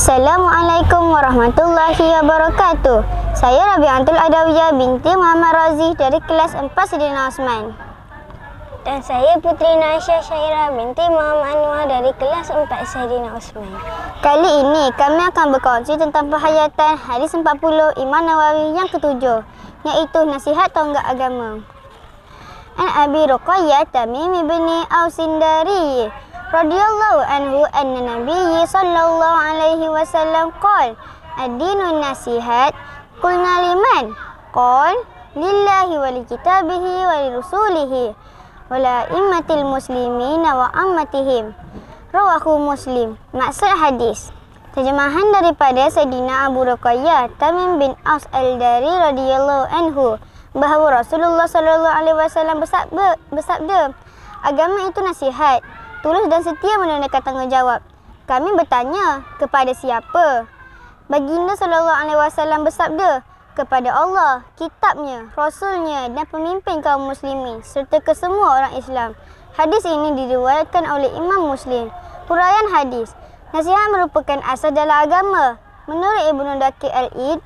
Assalamualaikum warahmatullahi wabarakatuh. Saya Rabi'atul Adawiyah binti Muhammad Razi dari kelas 4 Saidina Osman. Dan saya Putri Naisha Syairah binti Muhammad Anwar dari kelas 4 Saidina Osman. Kali ini kami akan berkongsi tentang penghayatan hadis 40 Imam Nawawi yang ketujuh, iaitu nasihat tonggak agama. An Abi Ruqayyah Tamim bin Ausin dari radhiyallahu anhu anna Nabi sallallahu alaihi wasallam qala ad-dinu nasihat. Qulna liman? Qala lillahi wa li kitabihi wa li rasulihi wa la immatil muslimina wa ammatihim. Rawahu Muslim. Maksud hadis. Terjemahan daripada Sayyidina Abu Ruqayyah Tamim bin Aus al-Dari radhiyallahu anhu bahawa Rasulullah sallallahu alaihi wasallam bersabda, agama itu nasihat, tulus dan setia menunaikan tanggungjawab. Kami bertanya, kepada siapa? Baginda sallallahu alaihi wasallam bersabda, kepada Allah, kitabnya, rasulnya dan pemimpin kaum muslimin serta kesemua orang Islam. Hadis ini diriwayatkan oleh Imam Muslim. Huraian hadis. Nasihat merupakan asas dalam agama. Menurut Ibnu Daqiq al-Id,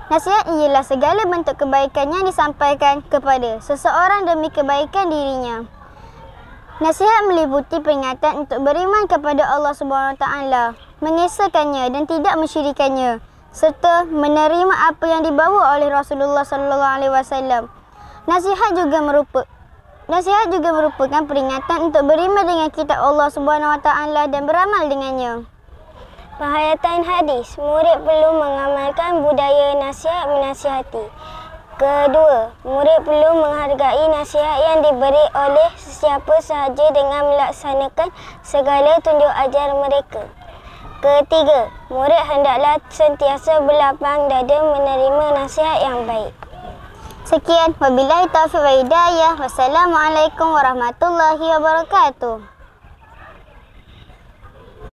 nasihat ialah segala bentuk kebaikan yang disampaikan kepada seseorang demi kebaikan dirinya. Nasihat meliputi peringatan untuk beriman kepada Allah SWT, mengesahkannya dan tidak mensyirikannya, serta menerima apa yang dibawa oleh Rasulullah SAW. Nasihat juga merupakan peringatan untuk beriman dengan kitab Allah SWT dan beramal dengannya. Penghayatan hadis, murid perlu mengamalkan budaya nasihat menasihati. Kedua, murid perlu menghargai nasihat yang diberi oleh sesiapa sahaja dengan melaksanakan segala tunjuk ajar mereka. Ketiga, murid hendaklah sentiasa berlapang dada menerima nasihat yang baik. Sekian, wabillahi taufiq wa hidayah. Wassalamualaikum warahmatullahi wabarakatuh.